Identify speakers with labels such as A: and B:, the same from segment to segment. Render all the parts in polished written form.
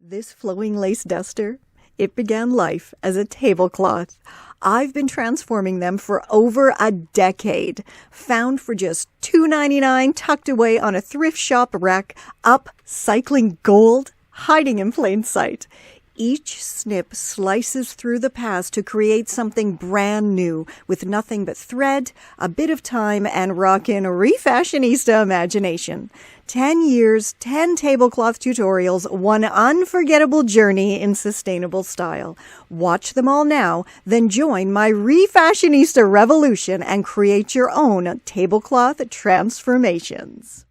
A: This flowing lace duster, it began life as a tablecloth. I've been transforming them for over a decade. Found for just $2.99, tucked away on a thrift shop rack, upcycling gold, hiding in plain sight. Each snip slices through the past to create something brand new with nothing but thread, a bit of time, and rockin' refashionista imagination. 10 years, 10 tablecloth tutorials, one unforgettable journey in sustainable style. Watch them all now, then join my refashionista revolution and create your own tablecloth transformations.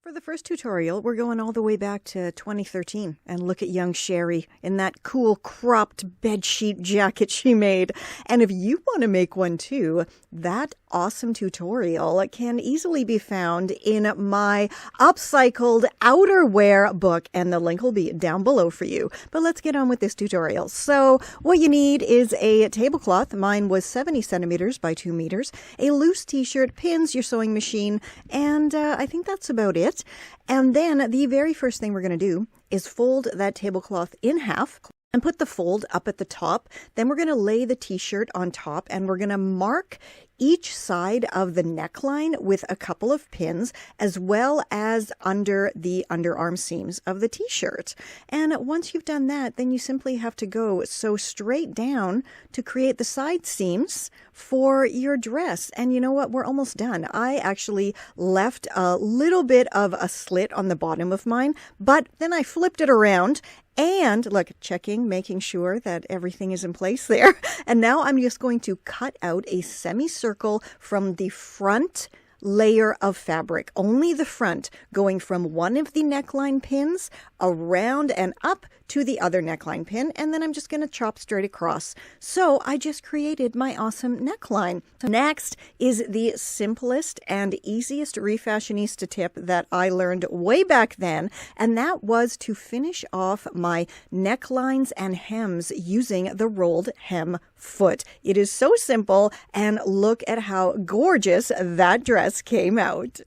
A: For the first tutorial, we're going all the way back to 2013 and look at young Sheri in that cool cropped bedsheet jacket she made. And if you want to make one too, that awesome tutorial can easily be found in my Upcycled Outerwear book, and the link will be down below for you. But let's get on with this tutorial. So what you need is a tablecloth. Mine was 70 centimeters by 2 meters, a loose t-shirt, pins, your sewing machine, and I think that's about it. And then the very first thing we're going to do is fold that tablecloth in half and put the fold up at the top. Then we're going to lay the t-shirt on top, and we're going to mark each side of the neckline with a couple of pins, as well as under the underarm seams of the t-shirt. And once you've done that, then you simply have to go sew straight down to create the side seams for your dress. And you know what? We're almost done. I actually left a little bit of a slit on the bottom of mine, but then I flipped it around and look, checking, making sure that everything is in place there. And now I'm just going to cut out a semicircle from the front layer of fabric, only the front, going from one of the neckline pins around and up to the other neckline pin, and then I'm just going to chop straight across. So I just created my awesome neckline. So next is the simplest and easiest refashionista tip that I learned way back then, and that was to finish off my necklines and hems using the rolled hem foot. It is so simple, and look at how gorgeous that dress came out.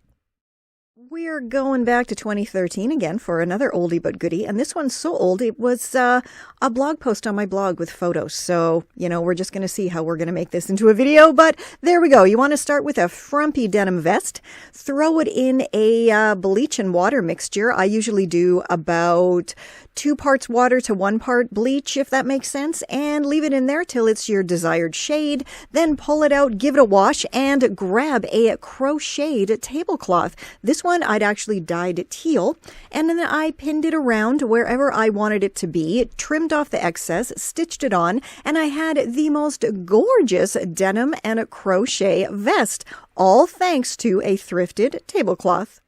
A: We're going back to 2013 again for another oldie but goodie, and this one's so old it was a blog post on my blog with photos. So, you know, we're just going to see how we're going to make this into a video, but there we go. You want to start with a frumpy denim vest. Throw it in a bleach and water mixture. I usually do about 2 parts water to 1 part bleach, if that makes sense, and leave it in there till it's your desired shade. Then pull it out, give it a wash, and grab a crocheted tablecloth. This one I'd actually dyed teal, and then I pinned it around wherever I wanted it to be, trimmed off the excess, stitched it on, and I had the most gorgeous denim and a crochet vest, all thanks to a thrifted tablecloth.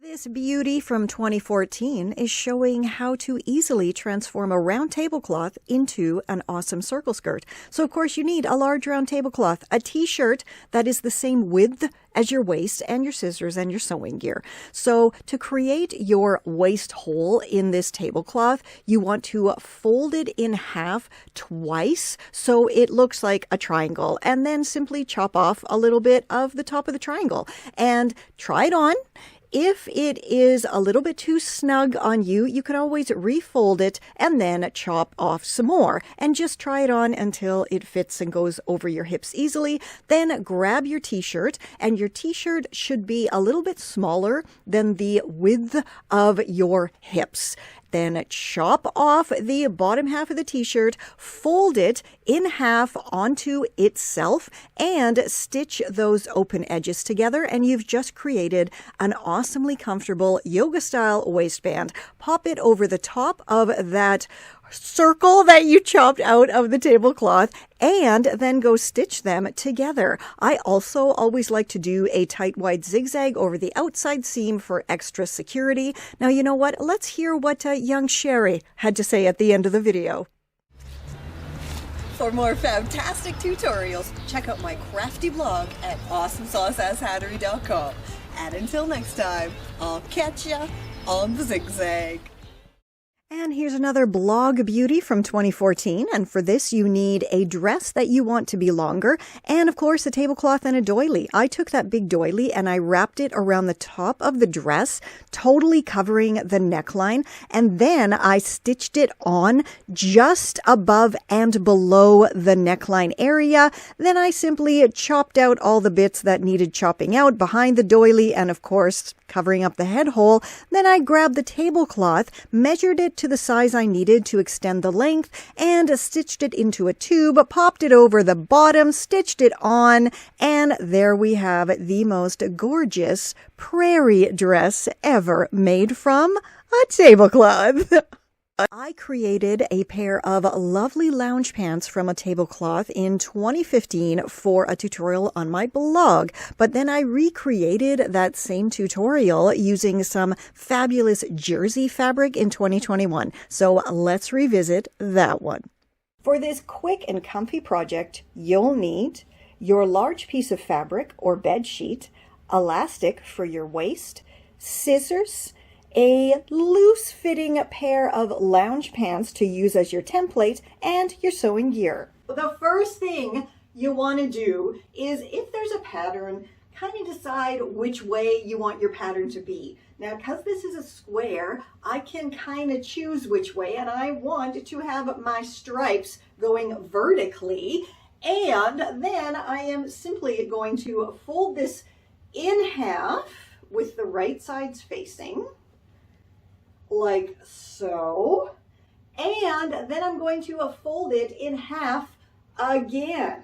A: This beauty from 2014 is showing how to easily transform a round tablecloth into an awesome circle skirt. So of course you need a large round tablecloth, a t-shirt that is the same width as your waist, and your scissors and your sewing gear. So to create your waist hole in this tablecloth, you want to fold it in half twice so it looks like a triangle, and then simply chop off a little bit of the top of the triangle and try it on. If it is a little bit too snug on you, you can always refold it and then chop off some more, and just try it on until it fits and goes over your hips easily. Then grab your t-shirt, and your t-shirt should be a little bit smaller than the width of your hips. Then chop off the bottom half of the t-shirt, fold it in half onto itself, and stitch those open edges together, and you've just created an awesomely comfortable yoga-style waistband. Pop it over the top of that circle that you chopped out of the tablecloth, and then go stitch them together. I also always like to do a tight wide zigzag over the outside seam for extra security. Now, you know what? Let's hear what young Sheri had to say at the end of the video. For more fantastic tutorials, check out my crafty blog at awesomesauceasshattery.com. And until next time, I'll catch ya on the zigzag. And And here's another blog beauty from 2014. And for this, you need a dress that you want to be longer. And of course, a tablecloth and a doily. I took that big doily and I wrapped it around the top of the dress, totally covering the neckline. And then I stitched it on just above and below the neckline area. Then I simply chopped out all the bits that needed chopping out behind the doily and of course, covering up the head hole. Then I grabbed the tablecloth, measured it to the size I needed to extend the length, and stitched it into a tube, popped it over the bottom, stitched it on, and there we have the most gorgeous prairie dress ever made from a tablecloth. I created a pair of lovely lounge pants from a tablecloth in 2015 for a tutorial on my blog, but then I recreated that same tutorial using some fabulous jersey fabric in 2021. So let's revisit that one. For this quick and comfy project, you'll need your large piece of fabric or bed sheet, elastic for your waist, scissors, a loose-fitting pair of lounge pants to use as your template, and your sewing gear. The first thing you want to do is, if there's a pattern, kind of decide which way you want your pattern to be. Now, because this is a square, I can kind of choose which way, and I want to have my stripes going vertically, and then I am simply going to fold this in half with the right sides facing, like so, and then I'm going to fold it in half again.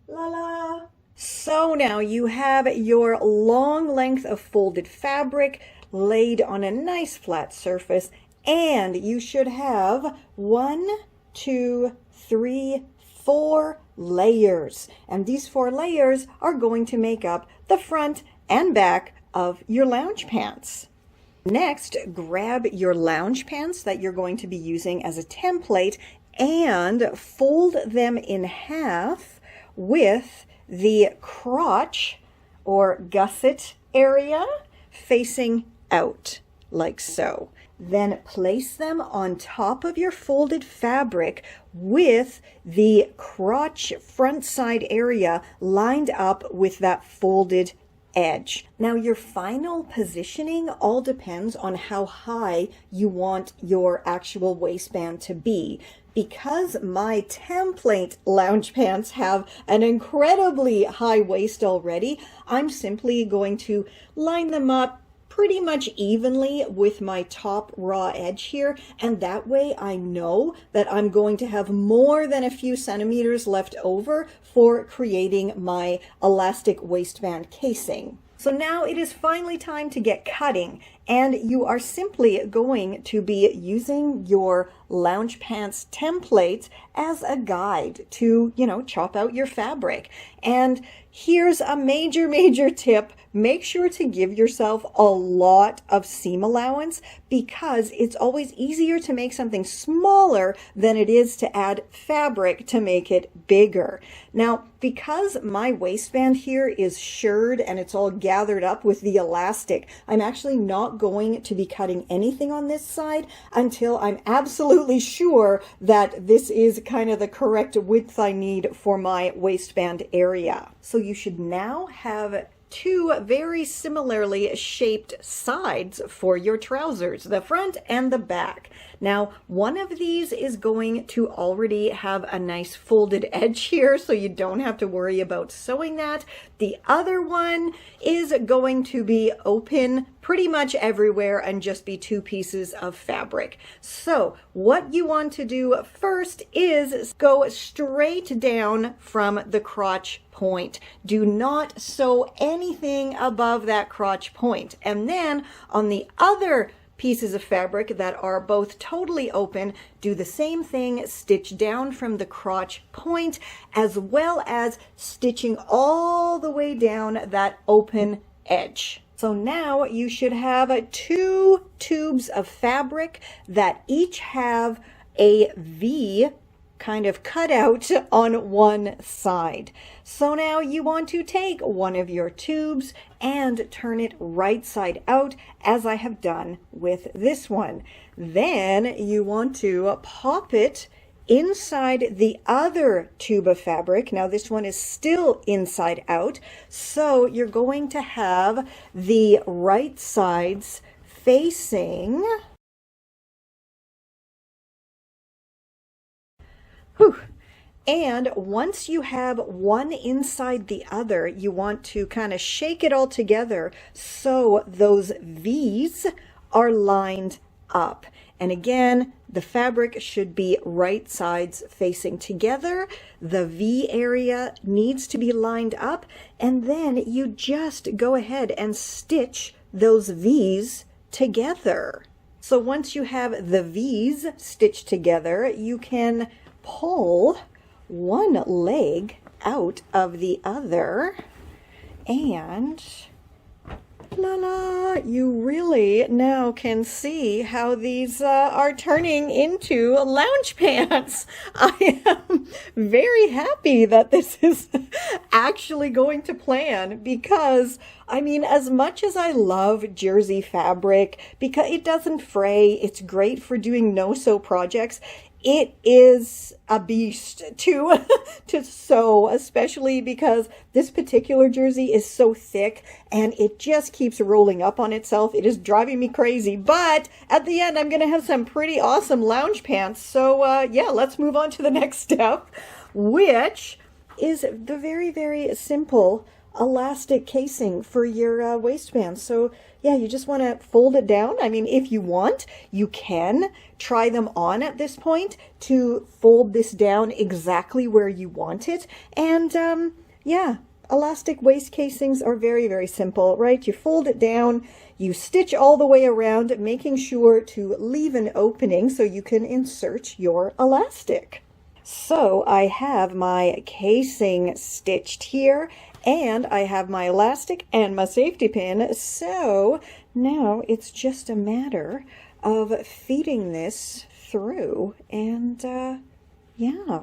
A: La la. So now you have your long length of folded fabric laid on a nice flat surface, and you should have 1, 2, 3, 4 layers. And these 4 layers are going to make up the front and back of your lounge pants. Next, grab your lounge pants that you're going to be using as a template and fold them in half with the crotch or gusset area facing out, like so. Then place them on top of your folded fabric with the crotch front side area lined up with that folded edge. Now, your final positioning all depends on how high you want your actual waistband to be. Because my template lounge pants have an incredibly high waist already, I'm simply going to line them up pretty much evenly with my top raw edge here, and that way I know that I'm going to have more than a few centimeters left over for creating my elastic waistband casing. So now it is finally time to get cutting, and you are simply going to be using your lounge pants template as a guide to, chop out your fabric. And here's a major tip. Make sure to give yourself a lot of seam allowance, because it's always easier to make something smaller than it is to add fabric to make it bigger. Now, because my waistband here is shirred and it's all gathered up with the elastic, I'm actually not going to be cutting anything on this side until I'm absolutely sure that this is kind of the correct width I need for my waistband area. So you should now have 2 very similarly shaped sides for your trousers, the front and the back. Now, one of these is going to already have a nice folded edge here, so you don't have to worry about sewing that. The other one is going to be open pretty much everywhere and just be 2 pieces of fabric. So what you want to do first is go straight down from the crotch point. Do not sew anything above that crotch point. And then on the other pieces of fabric that are both totally open, do the same thing, stitch down from the crotch point, as well as stitching all the way down that open edge. So now you should have 2 tubes of fabric that each have a V kind of cut out on one side. So now you want to take one of your tubes and turn it right side out, as I have done with this one. Then you want to pop it inside the other tube of fabric. Now this one is still inside out, so you're going to have the right sides facing. Whew. And once you have one inside the other, you want to kind of shake it all together so those V's are lined up. And again, the fabric should be right sides facing together. The V area needs to be lined up, and then you just go ahead and stitch those V's together. So once you have the V's stitched together, you can pull one leg out of the other, and voila, you really now can see how these are turning into lounge pants. I am very happy that this is actually going to plan, because I mean, as much as I love jersey fabric because it doesn't fray, it's great for doing no-sew projects, it is a beast to sew, especially because this particular jersey is so thick and it just keeps rolling up on itself. It is driving me crazy, but at the end I'm going to have some pretty awesome lounge pants. So yeah, let's move on to the next step, which is the very, very simple elastic casing for your waistband. So yeah, you just want to fold it down. I mean, if you want, you can try them on at this point to fold this down exactly where you want it. And yeah, elastic waist casings are very, very simple, right? You fold it down, you stitch all the way around, making sure to leave an opening so you can insert your elastic. So I have my casing stitched here, and I have my elastic and my safety pin. So now it's just a matter of feeding this through, and yeah.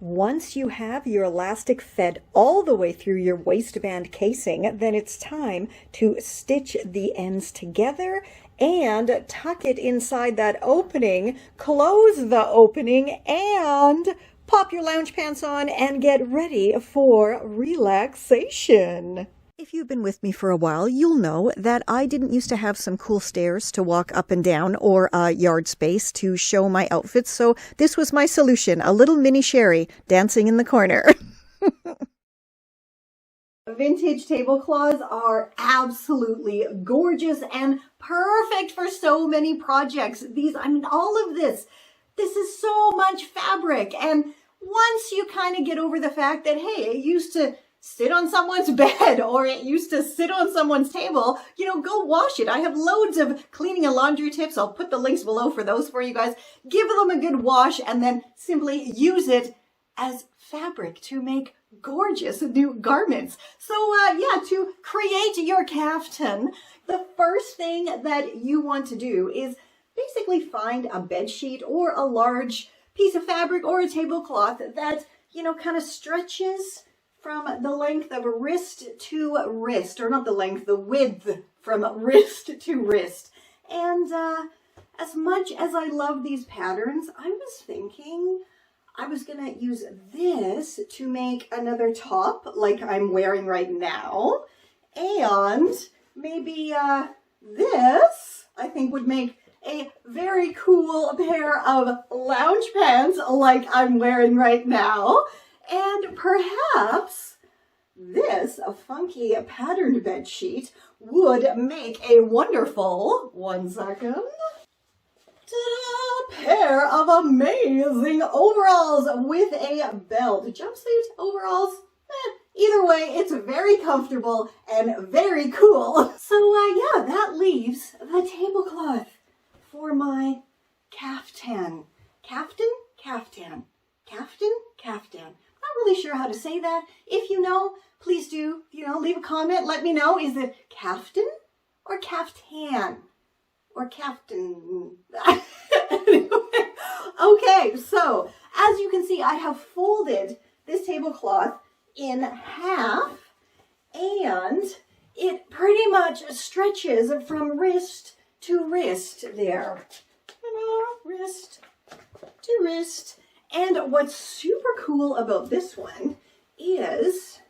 A: Once you have your elastic fed all the way through your waistband casing, then it's time to stitch the ends together and tuck it inside that opening, close the opening, and pop your lounge pants on and get ready for relaxation. If you've been with me for a while, you'll know that I didn't used to have some cool stairs to walk up and down, or a yard space to show my outfits, so this was my solution, a little mini Sheri dancing in the corner. Vintage tablecloths are absolutely gorgeous and perfect for so many projects. I mean, all of this is so much fabric, and once you kind of get over the fact that, hey, it used to sit on someone's bed or it used to sit on someone's table, you know, go wash it. I have loads of cleaning and laundry tips. I'll put the links below for those for you guys. Give them a good wash and then simply use it as fabric to make gorgeous new garments. So yeah, to create your caftan, the first thing that you want to do is basically find a bed sheet or a large piece of fabric or a tablecloth that, you know, kind of stretches from the length of wrist to wrist, or not the length, the width from wrist to wrist. And as much as I love these patterns, I was thinking I was gonna use this to make another top like I'm wearing right now. And maybe this, I think, would make a very cool pair of lounge pants like I'm wearing right now. And perhaps this, a funky patterned bed sheet, would make a wonderful, one second, ta-da, pair of amazing overalls with a belt. Jumpsuit, overalls, either way, it's very comfortable and very cool. So yeah, that leaves the tablecloth for my caftan. Caftan? Caftan. Caftan? Caftan. Not really sure how to say that. If you know, please do, you know, leave a comment. Let me know. Is it caftan or caftan or caftan? Anyway, okay, so as you can see, I have folded this tablecloth in half, and it pretty much stretches from wrist to wrist there. Wrist to wrist. And what's super cool about this one is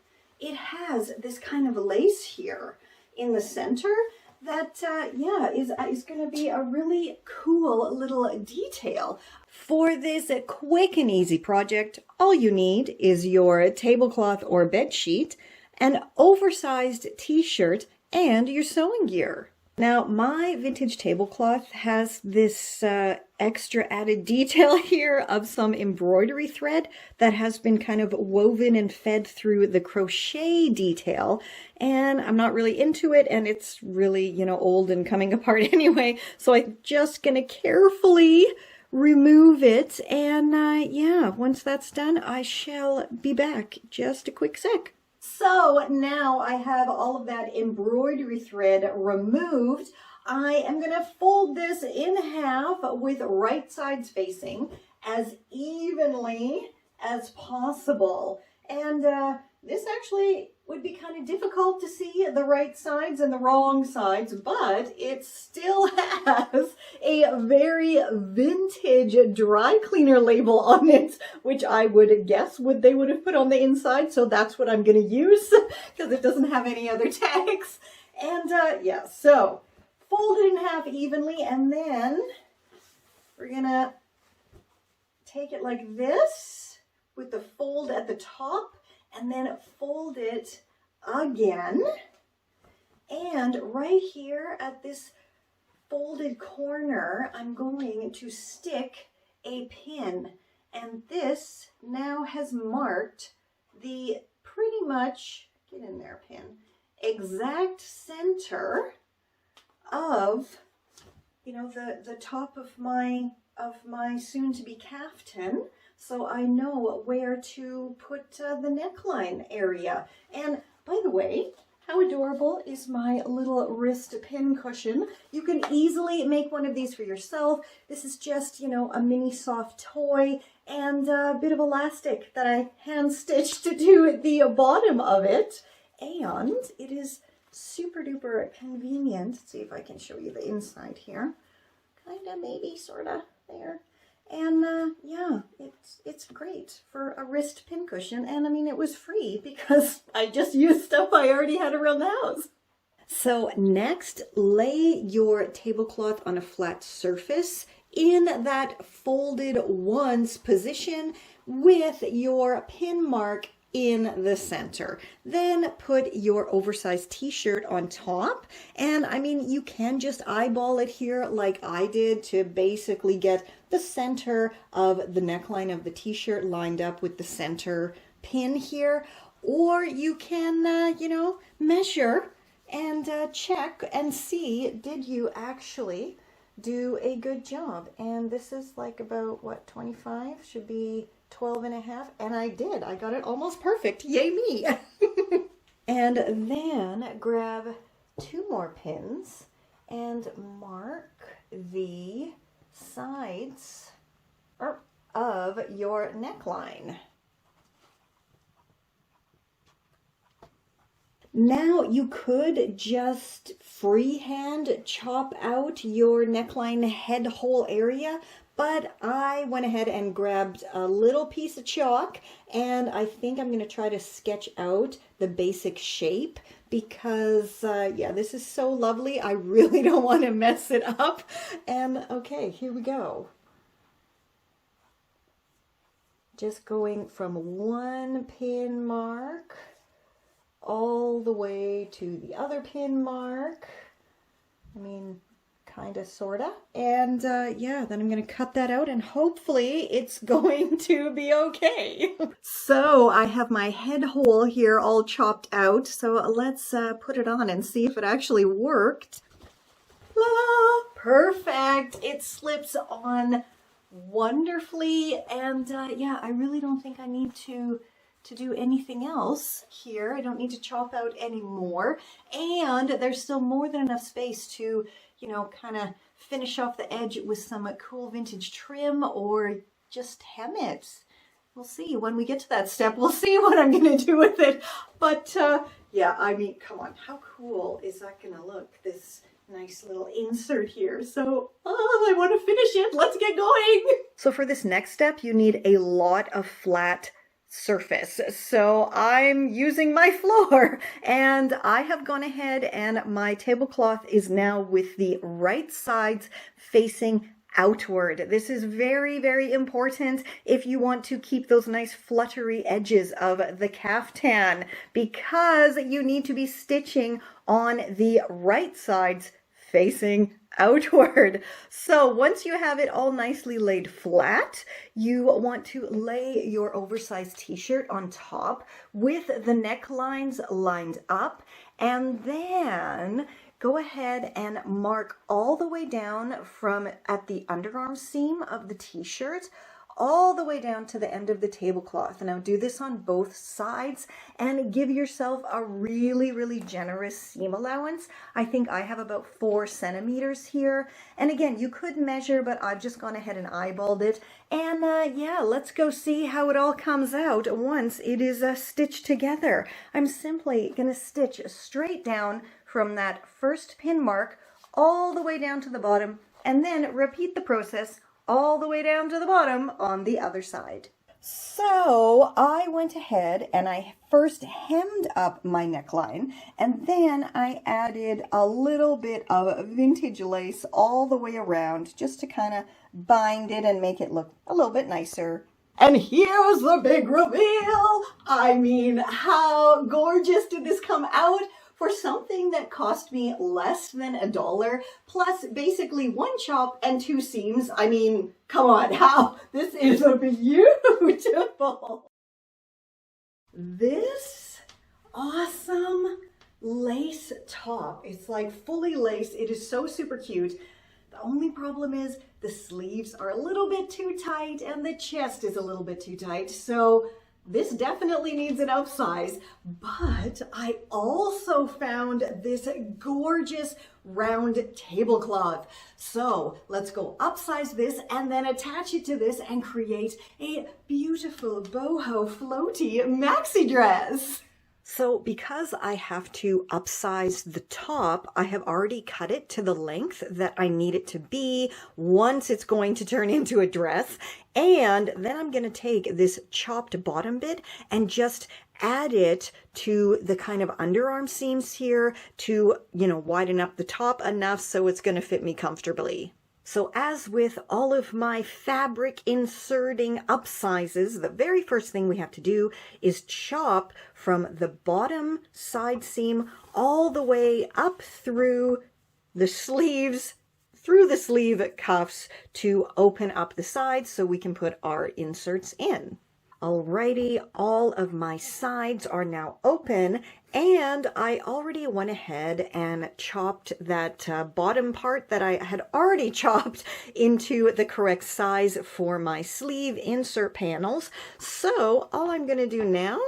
A: it has this kind of lace here in the center that, yeah, is going to be a really cool little detail. For this quick and easy project, all you need is your tablecloth or bed sheet, an oversized t-shirt, and your sewing gear. Now, my vintage tablecloth has this extra added detail here of some embroidery thread that has been kind of woven and fed through the crochet detail, and I'm not really into it, and it's really, you know, old and coming apart anyway, so I'm just gonna carefully remove it, and yeah, once that's done, I shall be back. Just a quick sec. So now I have all of that embroidery thread removed. I am going to fold this in half with right sides facing as evenly as possible. And this actually would be kind of difficult to see the right sides and the wrong sides, but it still has a very vintage dry cleaner label on it, which I would guess they would have put on the inside. So that's what I'm going to use because it doesn't have any other tags. And yeah, so fold it in half evenly, and then we're going to take it like this with the fold at the top, and then fold it again. And right here at this folded corner, I'm going to stick a pin. And this now has marked the pretty much, get in there pin, exact center of, you know, the top of my soon-to-be caftan. So I know where to put the neckline area. And by the way, how adorable is my little wrist pin cushion? You can easily make one of these for yourself. This is just, you know, a mini soft toy and a bit of elastic that I hand stitched to do at the bottom of it. And it is super duper convenient. Let's see if I can show you the inside here. Kind of, maybe, sort of, there. And yeah, it's great for a wrist pincushion. And I mean, it was free because I just used stuff I already had around the house. So next, lay your tablecloth on a flat surface in that folded once position with your pin mark in the center. Then put your oversized t-shirt on top. And I mean, you can just eyeball it here like I did to basically get the center of the neckline of the t-shirt lined up with the center pin here. Or you can, you know, measure and check and see, did you actually do a good job? And this is like about, what, 25? Should be 12.5, and I did. I got it almost perfect. Yay me! And then grab 2 more pins and mark the sides of your neckline. Now you could just freehand chop out your neckline head hole area, but I went ahead and grabbed a little piece of chalk, and I think I'm going to try to sketch out the basic shape because, yeah, this is so lovely. I really don't want to mess it up. And okay, here we go. Just going from one pin mark all the way to the other pin mark. I mean, kind of, sort of. And yeah, then I'm going to cut that out and hopefully it's going to be okay. So I have my head hole here all chopped out. So let's put it on and see if it actually worked. La, perfect. It slips on wonderfully. And yeah, I really don't think I need to to do anything else here. I don't need to chop out any more. And there's still more than enough space to, you know, kind of finish off the edge with some cool vintage trim or just hem it. We'll see when we get to that step. We'll see what I'm going to do with it. But yeah, I mean, come on. How cool is that going to look? This nice little insert here. So I want to finish it. Let's get going. So for this next step, you need a lot of flat surface. So I'm using my floor, and I have gone ahead and my tablecloth is now with the right sides facing outward. This is very, very important if you want to keep those nice fluttery edges of the caftan, because you need to be stitching on the right sides facing outward. So once you have it all nicely laid flat, you want to lay your oversized t-shirt on top with the necklines lined up, and then go ahead and mark all the way down from at the underarm seam of the t-shirt all the way down to the end of the tablecloth. Now do this on both sides and give yourself a really, really generous seam allowance. I think I have about 4 centimeters here. And again, you could measure, but I've just gone ahead and eyeballed it. And yeah, let's go see how it all comes out once it is stitched together. I'm simply going to stitch straight down from that first pin mark all the way down to the bottom, and then repeat the process all the way down to the bottom on the other side. So I went ahead and I first hemmed up my neckline, and then I added a little bit of vintage lace all the way around just to kind of bind it and make it look a little bit nicer. And here's the big reveal. I mean, how gorgeous did this come out? For something that cost me less than $1, plus basically 1 chop and 2 seams. I mean, come on, how? This is beautiful. This awesome lace top. It's like fully laced. It is so super cute. The only problem is the sleeves are a little bit too tight and the chest is a little bit too tight. So this definitely needs an upsize, but I also found this gorgeous round tablecloth. So let's go upsize this and then attach it to this and create a beautiful boho floaty maxi dress. So because I have to upsize the top, I have already cut it to the length that I need it to be once it's going to turn into a dress. And then I'm going to take this chopped bottom bit and just add it to the kind of underarm seams here to, you know, widen up the top enough so it's going to fit me comfortably. So as with all of my fabric inserting upsizes, the very first thing we have to do is chop from the bottom side seam all the way up through the sleeves, through the sleeve cuffs to open up the sides so we can put our inserts in. Alrighty, all of my sides are now open, and I already went ahead and chopped that bottom part that I had already chopped into the correct size for my sleeve insert panels. So all I'm going to do now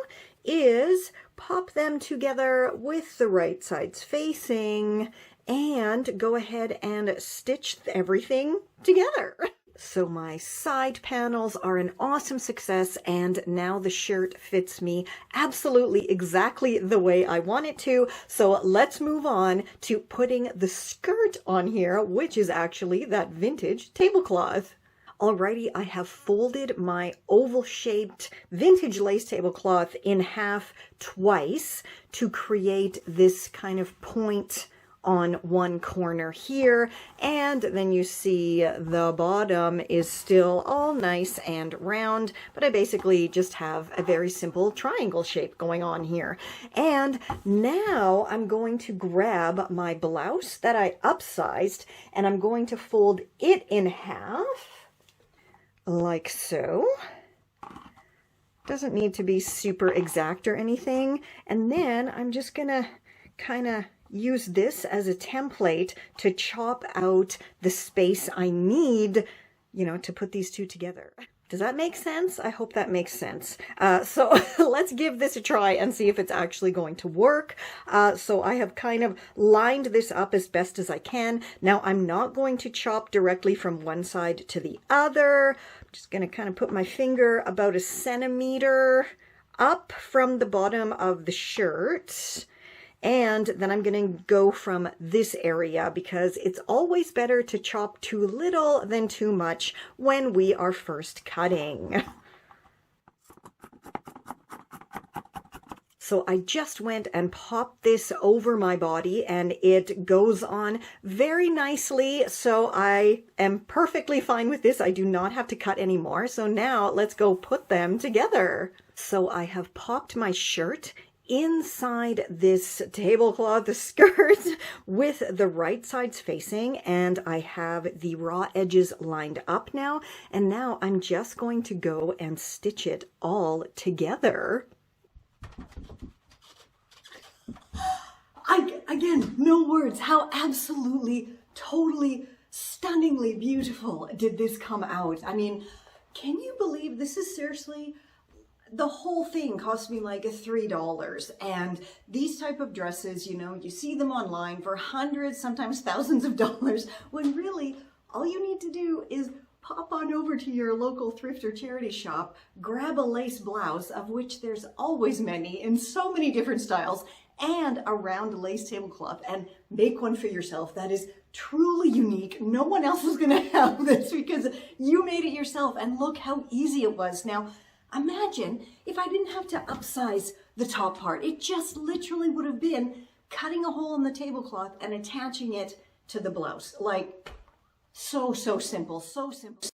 A: is pop them together with the right sides facing and go ahead and stitch everything together. So my side panels are an awesome success, and now the shirt fits me absolutely exactly the way I want it to. So let's move on to putting the skirt on here, which is actually that vintage tablecloth. Alrighty, I have folded my oval-shaped vintage lace tablecloth in half twice to create this kind of point on one corner here, and then you see the bottom is still all nice and round, but I basically just have a very simple triangle shape going on here. And now I'm going to grab my blouse that I upsized, and I'm going to fold it in half like so. Doesn't need to be super exact or anything. And then I'm just gonna kind of use this as a template to chop out the space I need, you know, to put these two together. Does that make sense? I hope that makes sense. So let's give this a try and see if it's actually going to work. So I have kind of lined this up as best as I can. Now I'm not going to chop directly from one side to the other. I'm just going to kind of put my finger about 1 centimeter up from the bottom of the shirt. And then I'm going to go from this area because it's always better to chop too little than too much when we are first cutting. So I just went and popped this over my body and it goes on very nicely. So I am perfectly fine with this. I do not have to cut anymore. So now let's go put them together. So I have popped my shirt inside this tablecloth skirt with the right sides facing, and I have the raw edges lined up now, and now I'm just going to go and stitch it all together. Again, no words. How absolutely, totally, stunningly beautiful did this come out. I mean, can you believe this is seriously... The whole thing cost me like $3, and these type of dresses, you know, you see them online for hundreds, sometimes thousands of dollars, when really all you need to do is pop on over to your local thrift or charity shop, grab a lace blouse, of which there's always many in so many different styles, and a round lace tablecloth, and make one for yourself. That is truly unique. No one else is going to have this because you made it yourself, and look how easy it was. Now, imagine if I didn't have to upsize the top part. It just literally would have been cutting a hole in the tablecloth and attaching it to the blouse. Like, so simple, so simple.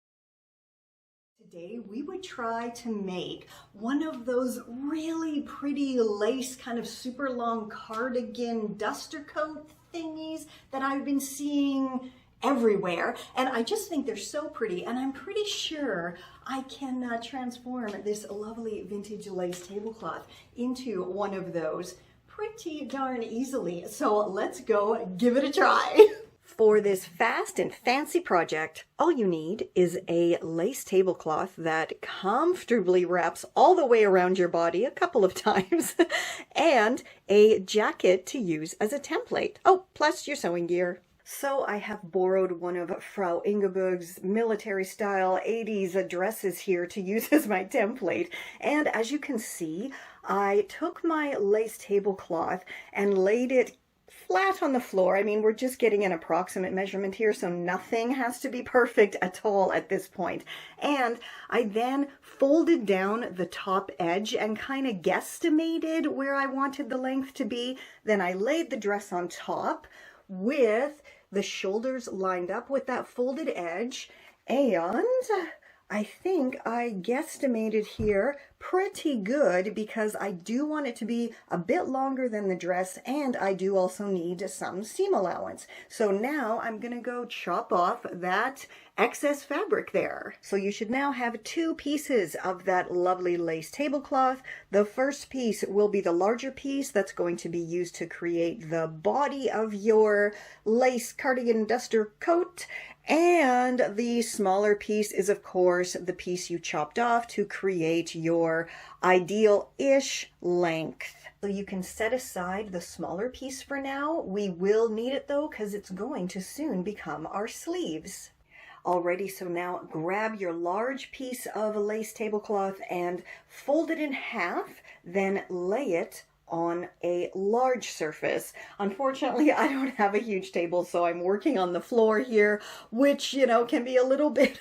A: Today, we would try to make one of those really pretty lace kind of super long cardigan duster coat thingies that I've been seeing everywhere, and I just think they're so pretty, and I'm pretty sure I can transform this lovely vintage lace tablecloth into one of those pretty darn easily. So let's go give it a try. For this fast and fancy project, all you need is a lace tablecloth that comfortably wraps all the way around your body a couple of times, and a jacket to use as a template. Oh, plus your sewing gear. So I have borrowed one of Frau Ingeborg's military style 80s dresses here to use as my template. And as you can see, I took my lace tablecloth and laid it flat on the floor. I mean, we're just getting an approximate measurement here, so nothing has to be perfect at all at this point. And I then folded down the top edge and kind of guesstimated where I wanted the length to be. Then I laid the dress on top with the shoulders lined up with that folded edge, and I think I guesstimated here pretty good because I do want it to be a bit longer than the dress, and I do also need some seam allowance. So now I'm going to go chop off that excess fabric there. So you should now have 2 pieces of that lovely lace tablecloth. The first piece will be the larger piece that's going to be used to create the body of your lace cardigan duster coat. And the smaller piece is, of course, the piece you chopped off to create your ideal-ish length. So you can set aside the smaller piece for now. We will need it though, because it's going to soon become our sleeves. Alrighty, so now grab your large piece of lace tablecloth and fold it in half, then lay it on a large surface. Unfortunately, I don't have a huge table, so I'm working on the floor here, which, you know, can be a little bit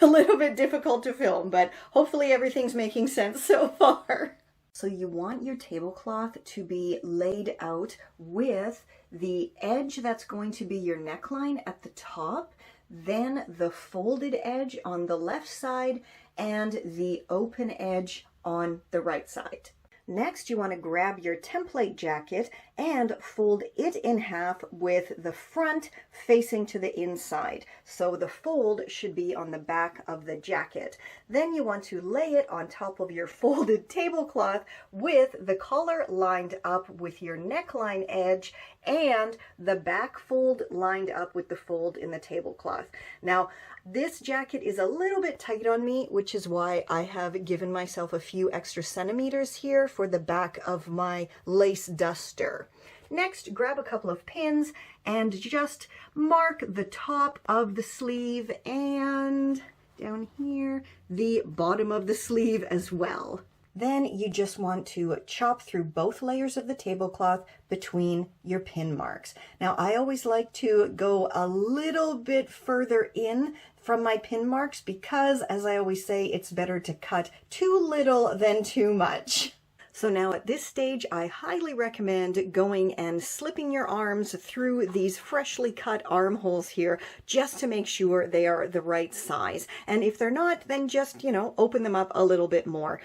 A: difficult to film, but hopefully everything's making sense so far. So you want your tablecloth to be laid out with the edge that's going to be your neckline at the top, then the folded edge on the left side, and the open edge on the right side. Next, you want to grab your template jacket and fold it in half with the front facing to the inside. So the fold should be on the back of the jacket. Then you want to lay it on top of your folded tablecloth with the collar lined up with your neckline edge and the back fold lined up with the fold in the tablecloth. Now, this jacket is a little bit tight on me, which is why I have given myself a few extra centimeters here for the back of my lace duster. Next, grab a couple of pins and just mark the top of the sleeve and down here, the bottom of the sleeve as well. Then you just want to chop through both layers of the tablecloth between your pin marks. Now, I always like to go a little bit further in from my pin marks because, as I always say, it's better to cut too little than too much. So now at this stage, I highly recommend going and slipping your arms through these freshly cut armholes here just to make sure they are the right size. And if they're not, then just, open them up a little bit more.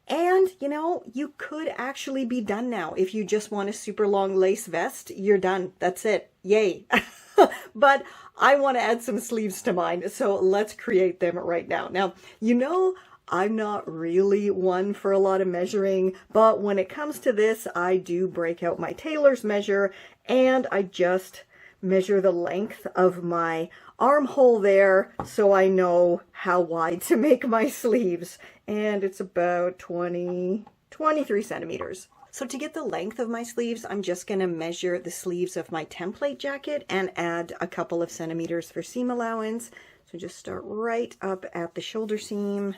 A: And, you could actually be done now. If you just want a super long lace vest, you're done. That's it. Yay. But I want to add some sleeves to mine, so let's create them right now. Now, I'm not really one for a lot of measuring, but when it comes to this, I do break out my tailor's measure, and I just measure the length of my armhole there so I know how wide to make my sleeves. And it's about 23 centimeters. So to get the length of my sleeves, I'm just going to measure the sleeves of my template jacket and add a couple of centimeters for seam allowance. So just start right up at the shoulder seam,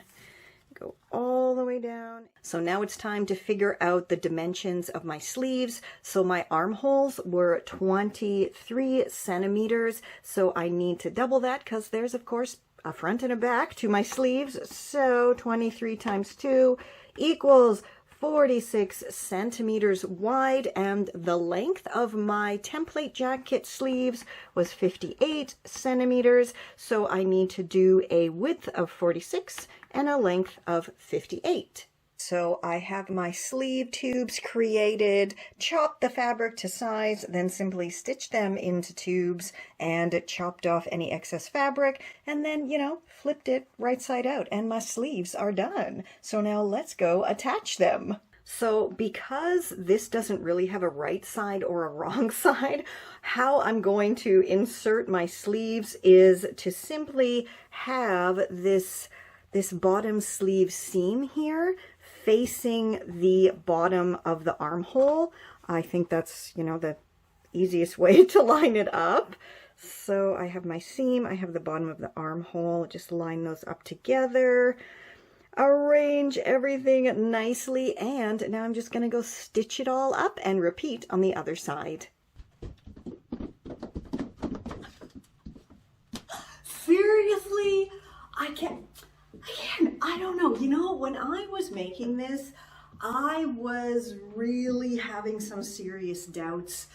A: go all the way down. So now it's time to figure out the dimensions of my sleeves. So my armholes were 23 centimeters. So I need to double that because there's, of course, a front and a back to my sleeves. So 23 times 2 equals 46 centimeters wide, and the length of my template jacket sleeves was 58 centimeters. So I need to do a width of 46 and a length of 58. So I have my sleeve tubes created, chopped the fabric to size, then simply stitched them into tubes and chopped off any excess fabric, and then, flipped it right side out, and my sleeves are done. So now let's go attach them. So because this doesn't really have a right side or a wrong side, how I'm going to insert my sleeves is to simply have this bottom sleeve seam here facing the bottom of the armhole. I think that's, the easiest way to line it up. So I have my seam, I have the bottom of the armhole, just line those up together, arrange everything nicely, and now I'm just going to go stitch it all up and repeat on the other side. Seriously? I don't know. When I was making this, I was really having some serious doubts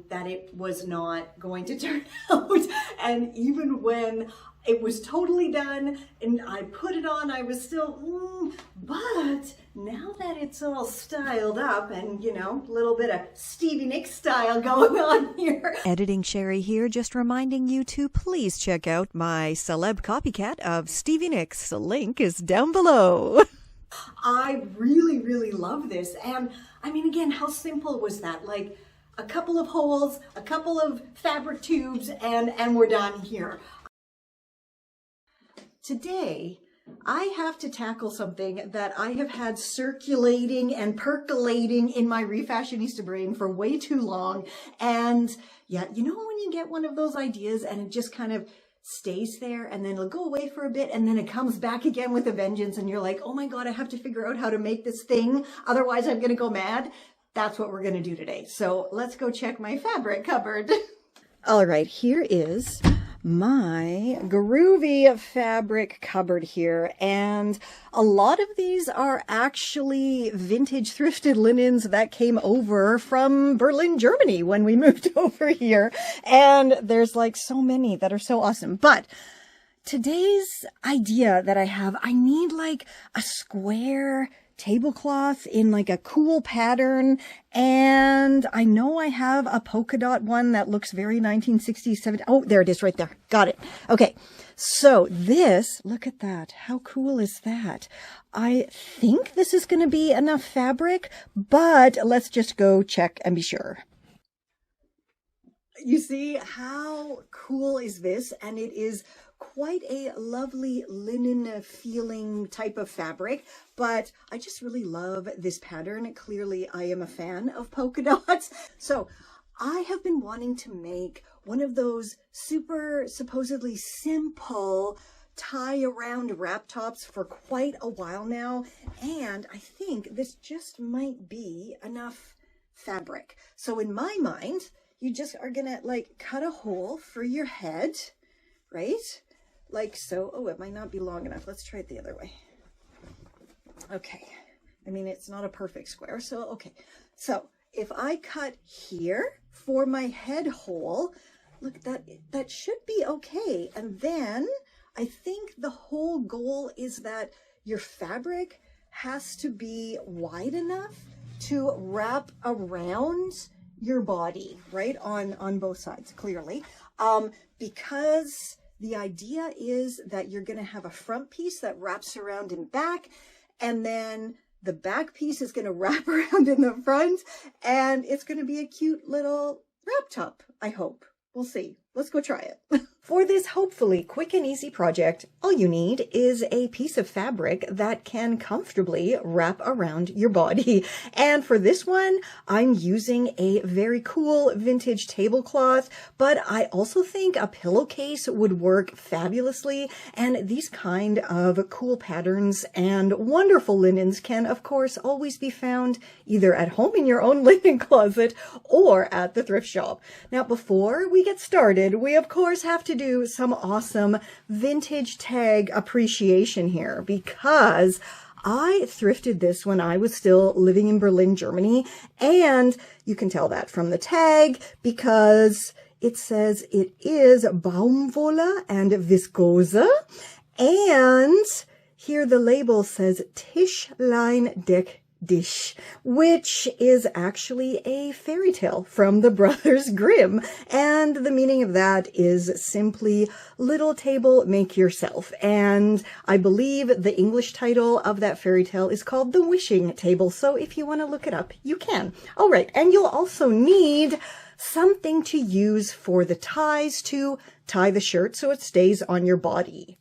A: that it was not going to turn out. And even when it was totally done and I put it on, I was still, but now that it's all styled up and, a little bit of Stevie Nicks style going on here.
B: Editing Sheri here, just reminding you to please check out my celeb copycat of Stevie Nicks. The link is down below.
A: I really, really love this. And again, how simple was that? Like a couple of holes, a couple of fabric tubes, and we're done here. Today, I have to tackle something that I have had circulating and percolating in my Refashionista brain for way too long. And yeah, when you get one of those ideas and it just kind of stays there and then it'll go away for a bit and then it comes back again with a vengeance and you're like, oh my God, I have to figure out how to make this thing. Otherwise I'm going to go mad. That's what we're going to do today. So let's go check my fabric cupboard. All right, here is my groovy fabric cupboard here, and a lot of these are actually vintage thrifted linens that came over from Berlin, Germany when we moved over here, and there's like so many that are so awesome. But today's idea that I have, I need like a square tablecloth in like a cool pattern. And I know I have a polka dot one that looks very 1960s, 70s. Oh, there it is right there. Got it. Okay. So this, look at that. How cool is that? I think this is going to be enough fabric, but let's just go check and be sure. You see, how cool is this? And it is quite a lovely linen feeling type of fabric, but I just really love this pattern. Clearly, I am a fan of polka dots. So I have been wanting to make one of those super supposedly simple tie around wrap tops for quite a while now. And I think this just might be enough fabric. So in my mind, you just are gonna like cut a hole for your head, right? Like so. Oh, it might not be long enough. Let's try it the other way. Okay. I mean, it's not a perfect square. So, okay. So if I cut here for my head hole, look, that should be okay. And then I think the whole goal is that your fabric has to be wide enough to wrap around your body, right? On both sides, clearly. Because the idea is that you're going to have a front piece that wraps around in back, and then the back piece is going to wrap around in the front, and it's going to be a cute little wrap top, I hope. We'll see. Let's go try it. For this hopefully quick and easy project, all you need is a piece of fabric that can comfortably wrap around your body. And for this one, I'm using a very cool vintage tablecloth, but I also think a pillowcase would work fabulously. And these kind of cool patterns and wonderful linens can, of course, always be found either at home in your own linen closet or at the thrift shop. Now, before we get started, we of course have to do some awesome vintage tag appreciation here, because I thrifted this when I was still living in Berlin, Germany, and you can tell that from the tag because it says it is Baumwolle and Viskose, and here the label says Tischlein Deck Dish, which is actually a fairy tale from the Brothers Grimm. And the meaning of that is simply little table make yourself. And I believe the English title of that fairy tale is called The Wishing Table. So if you want to look it up, you can. All right. And you'll also need something to use for the ties to tie the shirt so it stays on your body.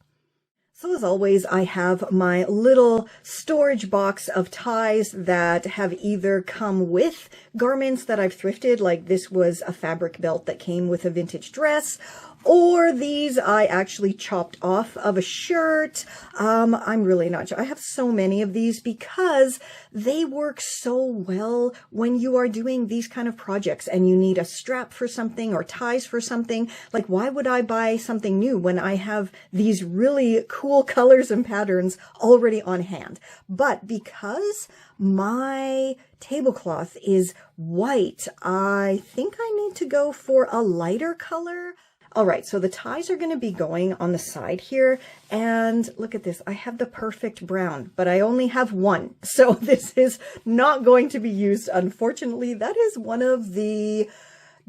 A: So as always, I have my little storage box of ties that have either come with garments that I've thrifted, like this was a fabric belt that came with a vintage dress, or these I actually chopped off of a shirt. I'm really not sure. I have so many of these because they work so well when you are doing these kind of projects and you need a strap for something or ties for something. Like, why would I buy something new when I have these really cool colors and patterns already on hand? But because my tablecloth is white, I think I need to go for a lighter color. All right, so the ties are going to be going on the side here, and look at this. I have the perfect brown, but I only have one, so this is not going to be used, unfortunately. That is one of the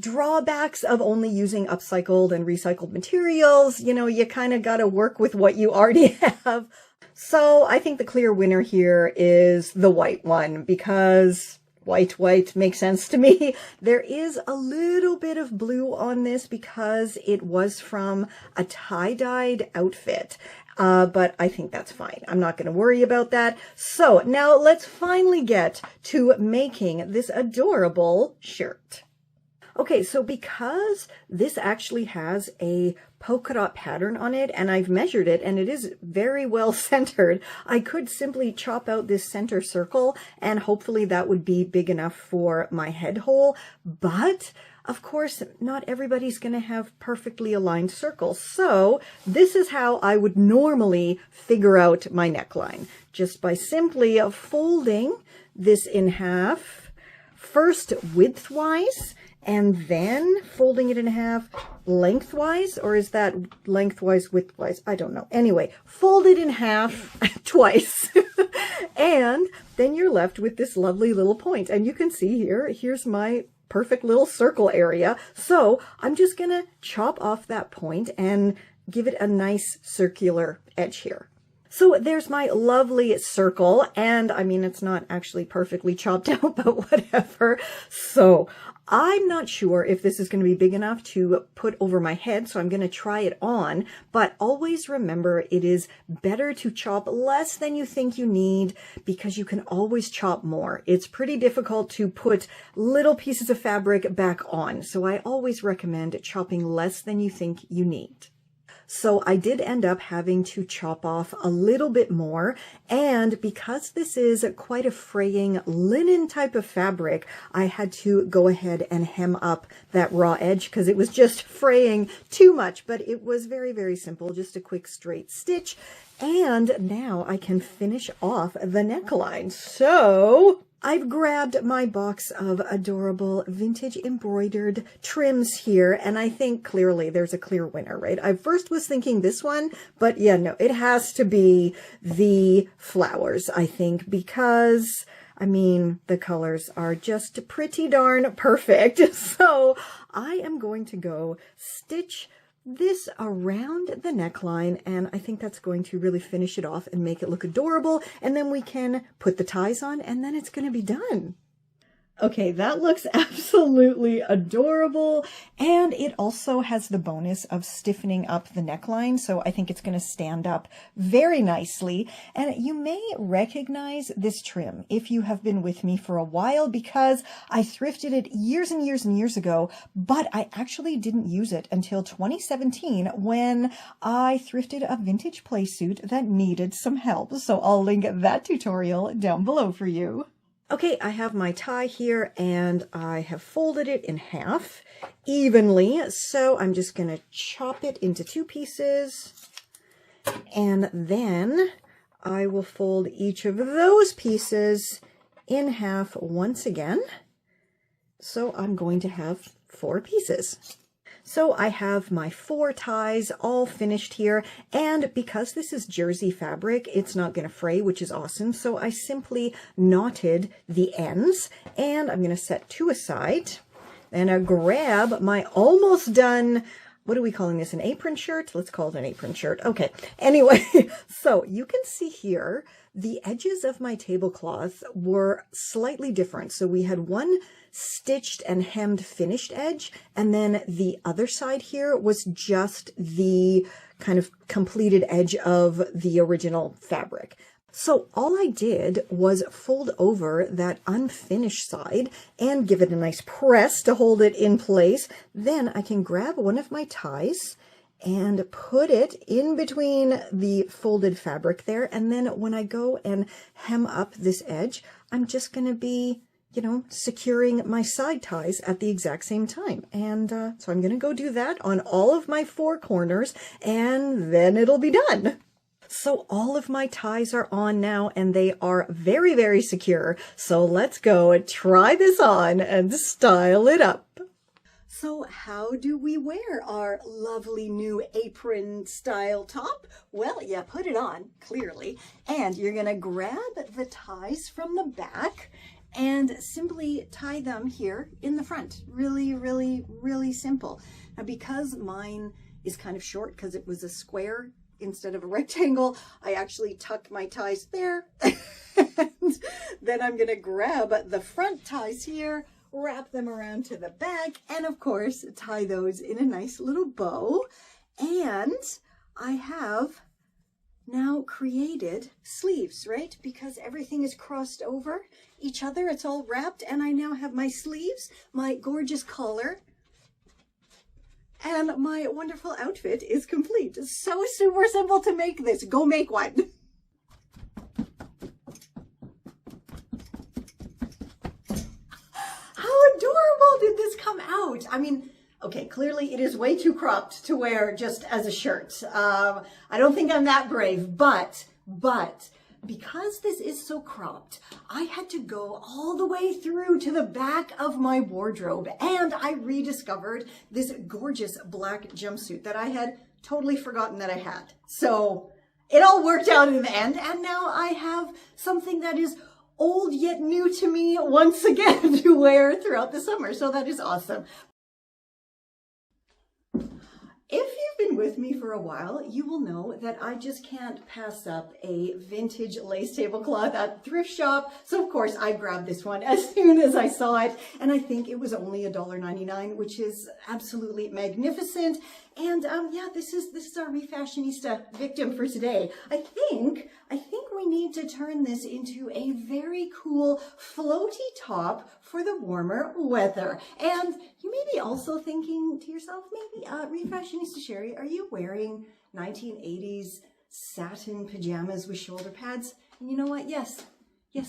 A: drawbacks of only using upcycled and recycled materials. You know, you kind of got to work with what you already have. So I think the clear winner here is the white one, because white makes sense to me. There is a little bit of blue on this because it was from a tie-dyed outfit. But I think that's fine. I'm not going to worry about that. So now let's finally get to making this adorable shirt. Okay, so because this actually has a polka dot pattern on it, and I've measured it, and it is very well centered, I could simply chop out this center circle, and hopefully that would be big enough for my head hole. But of course, not everybody's going to have perfectly aligned circles. So this is how I would normally figure out my neckline, just by simply folding this in half, first widthwise, and then folding it in half lengthwise, or is that lengthwise, widthwise? I don't know. Anyway, fold it in half twice. And then you're left with this lovely little point. And you can see here, here's my perfect little circle area. So I'm just going to chop off that point and give it a nice circular edge here. So there's my lovely circle, and I mean, it's not actually perfectly chopped out, but whatever. So I'm not sure if this is going to be big enough to put over my head, so I'm going to try it on, but always remember it is better to chop less than you think you need, because you can always chop more. It's pretty difficult to put little pieces of fabric back on, so I always recommend chopping less than you think you need. So I did end up having to chop off a little bit more, and because this is quite a fraying linen type of fabric, I had to go ahead and hem up that raw edge because it was just fraying too much, but it was very, very simple, just a quick straight stitch. And now I can finish off the neckline. So I've grabbed my box of adorable vintage embroidered trims here, and I think clearly there's a clear winner, right? I first was thinking this one, but yeah, no, it has to be the flowers, I think, because I mean, the colors are just pretty darn perfect. So I am going to go stitch this around the neckline, and I think that's going to really finish it off and make it look adorable, and then we can put the ties on, and then it's going to be done. Okay, that looks absolutely adorable, and it also has the bonus of stiffening up the neckline, so I think it's going to stand up very nicely. And you may recognize this trim if you have been with me for a while, because I thrifted it years and years and years ago, but I actually didn't use it until 2017 when I thrifted a vintage Playsuit that needed some help. So I'll link that tutorial down below for you. Okay, I have my tie here, and I have folded it in half evenly, so I'm just going to chop it into two pieces, and then I will fold each of those pieces in half once again. So I'm going to have 4 pieces. So I have my 4 ties all finished here, and because this is jersey fabric, it's not going to fray, which is awesome. So I simply knotted the ends, and I'm going to set 2 aside, and I grab my almost done, what are we calling this, an apron shirt? Let's call it an apron shirt. Okay, anyway, so you can see here, the edges of my tablecloth were slightly different. So we had one stitched and hemmed finished edge, and then the other side here was just the kind of completed edge of the original fabric. So all I did was fold over that unfinished side and give it a nice press to hold it in place. Then I can grab one of my ties and put it in between the folded fabric there. And then when I go and hem up this edge, I'm just going to be, you know, securing my side ties at the exact same time. And so I'm going to go do that on all of my 4 corners, and then it'll be done. So all of my ties are on now, and they are very, very secure. So let's go try this on and style it up. So how do we wear our lovely new apron style top? Well, you put it on, clearly, and you're going to grab the ties from the back and simply tie them here in the front. Really, really, really simple. Now, because mine is kind of short because it was a square instead of a rectangle, I actually tuck my ties there. And then I'm going to grab the front ties here, wrap them around to the back, and of course, tie those in a nice little bow. And I have now created sleeves, right? Because everything is crossed over each other. It's all wrapped, and I now have my sleeves, my gorgeous collar, and my wonderful outfit is complete. So super simple to make this. Go make one. How adorable did this come out? I mean, okay, clearly it is way too cropped to wear just as a shirt. I don't think I'm that brave, but Because this is so cropped, I had to go all the way through to the back of my wardrobe, and I rediscovered this gorgeous black jumpsuit that I had totally forgotten that I had. So it all worked out in the end, and now I have something that is old yet new to me once again to wear throughout the summer. So that is awesome. If you've been with me for a while, you will know that I just can't pass up a vintage lace tablecloth at the thrift shop. So of course I grabbed this one as soon as I saw it, and I think it was only $1.99, which is absolutely magnificent. And yeah, this is our Refashionista victim for today. I think we need to turn this into a very cool floaty top for the warmer weather. And you may be also thinking to yourself, maybe Refashionista Sheri, are you wearing 1980s satin pajamas with shoulder pads? And you know what? Yes,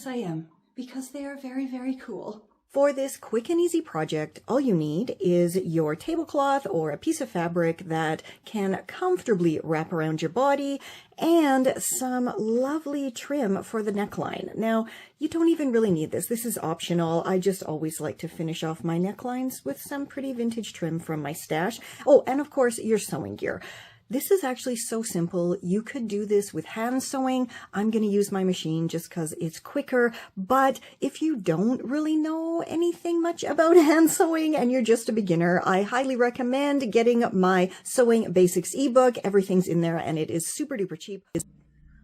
A: I am, because they are very, very cool.
B: For this quick and easy project, all you need is your tablecloth or a piece of fabric that can comfortably wrap around your body and some lovely trim for the neckline. Now, you don't even really need this. This is optional. I just always like to finish off my necklines with some pretty vintage trim from my stash. Oh, and of course, your sewing gear. This is actually so simple. You could do this with hand sewing. I'm going to use my machine just because it's quicker. But if you don't really know anything much about hand sewing and you're just a beginner, I highly recommend getting my Sewing Basics ebook. Everything's in there and it is super duper cheap.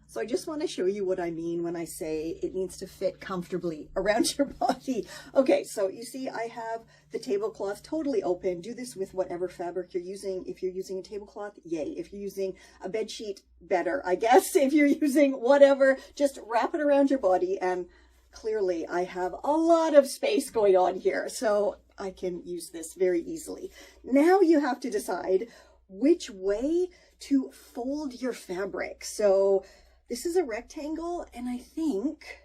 A: So I just want to show you what I mean when I say it needs to fit comfortably around your body. Okay, so you see I have the tablecloth totally open. Do this with whatever fabric you're using. If you're using a tablecloth, yay. If you're using a bed sheet, better, I guess. If you're using whatever, just wrap it around your body, and clearly I have a lot of space going on here, so I can use this very easily. Now you have to decide which way to fold your fabric. So this is a rectangle, and I think,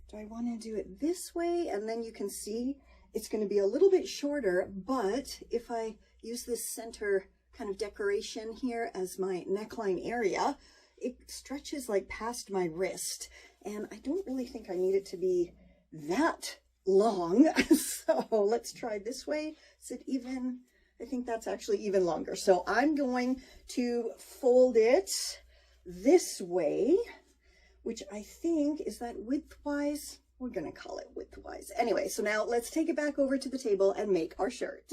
A: do I want to do it this way? And then you can see it's going to be a little bit shorter, but if I use this center kind of decoration here as my neckline area, it stretches like past my wrist, and I don't really think I need it to be that long. So let's try this way. Is it even? I think that's actually even longer. So I'm going to fold it this way, which I think, is that widthwise? We're going to call it widthwise. Anyway, so now let's take it back over to the table and make our shirt.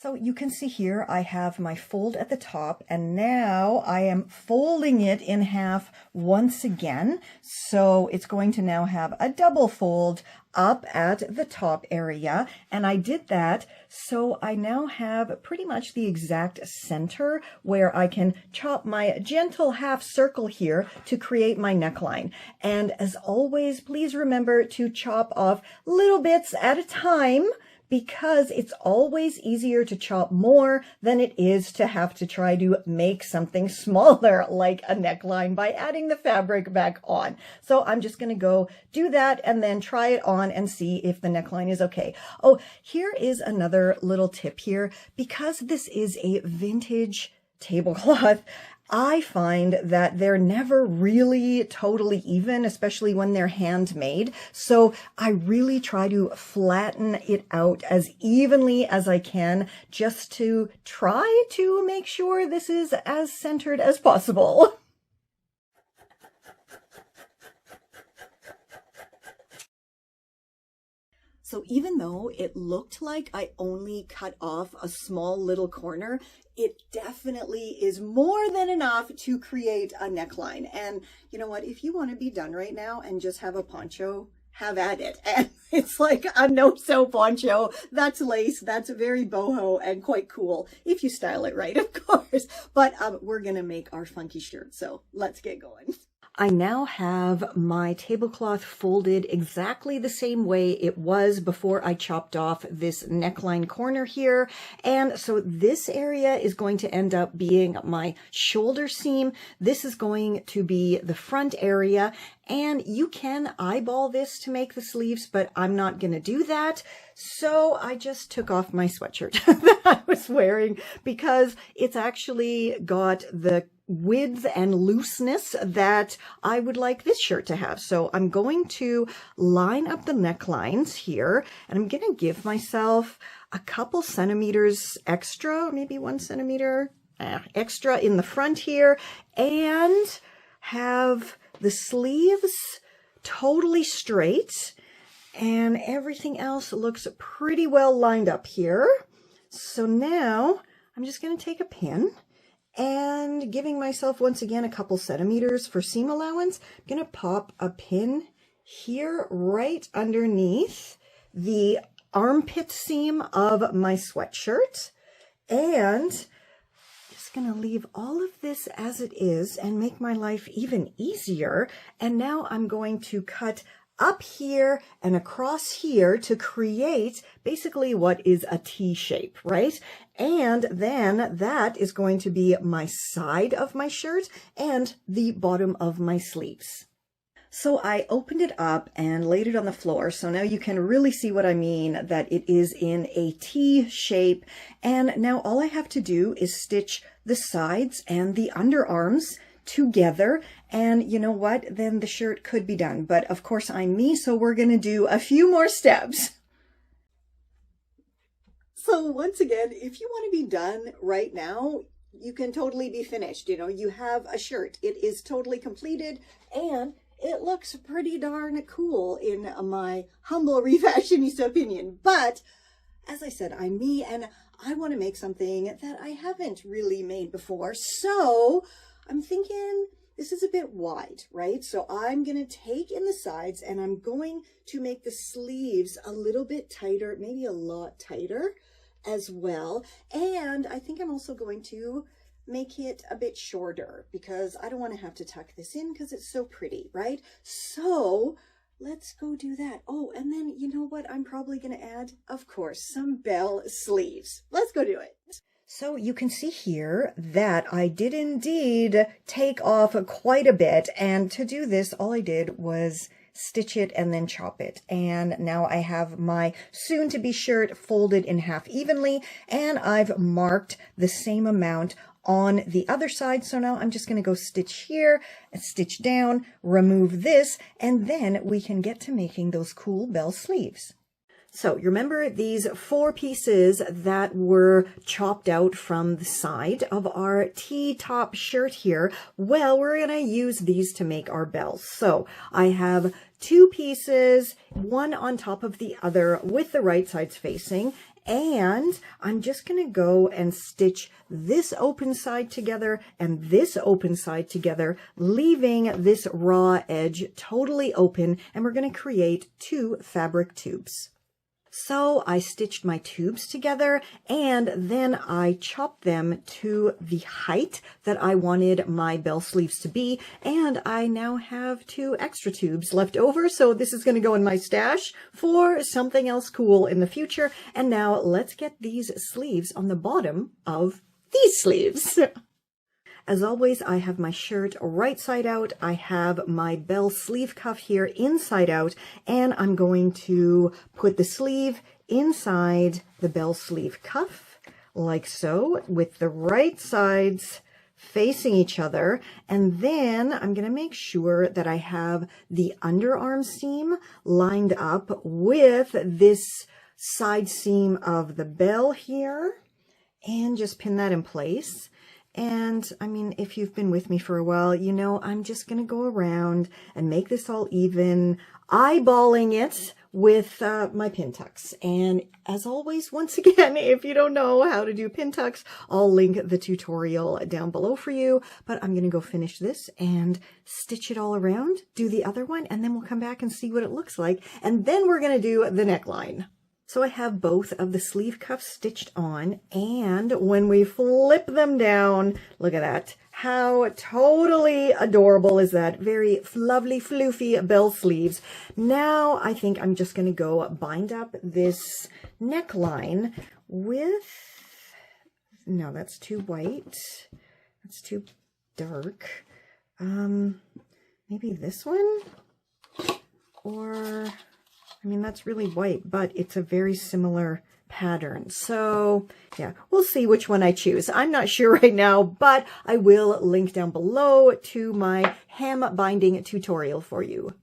B: So you can see here I have my fold at the top, and now I am folding it in half once again. So it's going to now have a double fold up at the top area, and I did that so I now have pretty much the exact center where I can chop my gentle half circle here to create my neckline. And as always, please remember to chop off little bits at a time, because it's always easier to chop more than it is to have to try to make something smaller like a neckline by adding the fabric back on. So I'm just going to go do that and then try it on and see if the neckline is okay. Oh, here is another little tip here. Because this is a vintage tablecloth, I find that they're never really totally even, especially when they're handmade. So I really try to flatten it out as evenly as I can, just to try to make sure this is as centered as possible.
A: So even though it looked like I only cut off a small little corner, it definitely is more than enough to create a neckline. And you know what? If you want to be done right now and just have a poncho, have at it. And it's like a no-sew poncho. That's lace. That's very boho and quite cool if you style it right, of course. But we're going to make our funky shirt. So let's get going.
B: I now have my tablecloth folded exactly the same way it was before I chopped off this neckline corner here. And so this area is going to end up being my shoulder seam. This is going to be the front area. And you can eyeball this to make the sleeves, but I'm not going to do that. So I just took off my sweatshirt that I was wearing because it's actually got the width and looseness that I would like this shirt to have. So I'm going to line up the necklines here, and I'm going to give myself a couple centimeters extra, maybe 1 centimeter extra in the front here, and have the sleeves totally straight, and everything else looks pretty well lined up here. So now I'm just going to take a pin and giving myself once again a couple centimeters for seam allowance. I'm going to pop a pin here right underneath the armpit seam of my sweatshirt, and going to leave all of this as it is and make my life even easier. And now I'm going to cut up here and across here to create basically what is a T shape, right? And then that is going to be my side of my shirt and the bottom of my sleeves. So I opened it up and laid it on the floor. So now you can really see what I mean, that it is in a T shape. And now all I have to do is stitch the sides and the underarms together. And you know what? Then the shirt could be done. But of course I'm me, so we're going to do a few more steps. So once again, if you want to be done right now, you can totally be finished. You know, you have a shirt. It is totally completed, and it looks pretty darn cool in my humble refashionista opinion. But as I said, I'm me, and I want to make something that I haven't really made before. So I'm thinking this is a bit wide, right? So I'm going to take in the sides, and I'm going to make the sleeves a little bit tighter, maybe a lot tighter as well. And I think I'm also going to make it a bit shorter because I don't want to have to tuck this in because it's so pretty, right? So let's go do that. Oh, and then you know what I'm probably going to add? Of course, some bell sleeves. Let's go do it. So you can see here that I did indeed take off quite a bit. And to do this, all I did was stitch it and then chop it. And now I have my soon-to-be shirt folded in half evenly, and I've marked the same amount on the other side. So now I'm just going to go stitch here and stitch down, remove this, and then we can get to making those cool bell sleeves. So you remember these 4 pieces that were chopped out from the side of our T-top shirt here? Well, we're going to use these to make our bells. So I have 2 pieces, one on top of the other with the right sides facing. And I'm just going to go and stitch this open side together and this open side together, leaving this raw edge totally open. And we're going to create 2 fabric tubes. So I stitched my tubes together, and then I chopped them to the height that I wanted my bell sleeves to be. And I now have 2 extra tubes left over. So this is going to go in my stash for something else cool in the future. And now let's get these sleeves on the bottom of these sleeves. As always, I have my shirt right side out. I have my bell sleeve cuff here inside out, and I'm going to put the sleeve inside the bell sleeve cuff like so, with the right sides facing each other. And then I'm going to make sure that I have the underarm seam lined up with this side seam of the bell here, and just pin that in place. And I mean, if you've been with me for a while, you know, I'm just going to go around and make this all even, eyeballing it with my pin tucks. And as always, once again, if you don't know how to do pin tucks, I'll link the tutorial down below for you. But I'm going to go finish this and stitch it all around, do the other one, and then we'll come back and see what it looks like. And then we're going to do the neckline. So I have both of the sleeve cuffs stitched on, and when we flip them down, look at that. How totally adorable is that? Very lovely, floofy bell sleeves. Now I think I'm just going to go bind up this neckline with, no, that's too white. That's too dark. maybe this one, or, I mean, that's really white, but it's a very similar pattern. So yeah, we'll see which one I choose. I'm not sure right now, but I will link down below to my hem binding tutorial for you.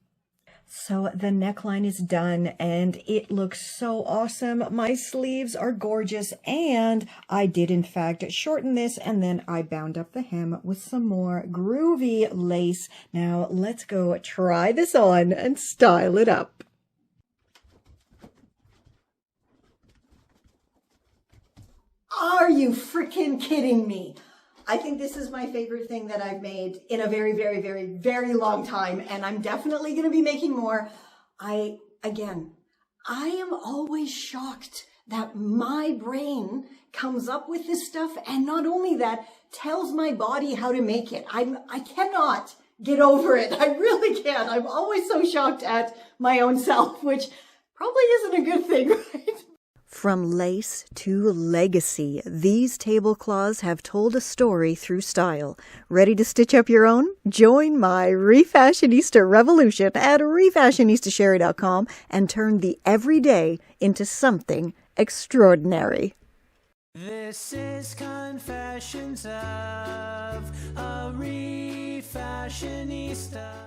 B: So the neckline is done and it looks so awesome. My sleeves are gorgeous, and I did in fact shorten this, and then I bound up the hem with some more groovy lace. Now let's go try this on and style it up. Are you freaking kidding me? I think this is my favorite thing that I've made in a very, very, very, very long time, and I'm definitely going to be making more. I am always shocked that my brain comes up with this stuff, and not only that, tells my body how to make it. I cannot get over it. I really can't. I'm always so shocked at my own self, which probably isn't a good thing, right?
A: From lace to legacy, these tablecloths have told a story through style. Ready to stitch up your own? Join my Refashionista revolution at refashionistasherry.com and turn the everyday into something extraordinary.
C: This is Confessions of a Refashionista.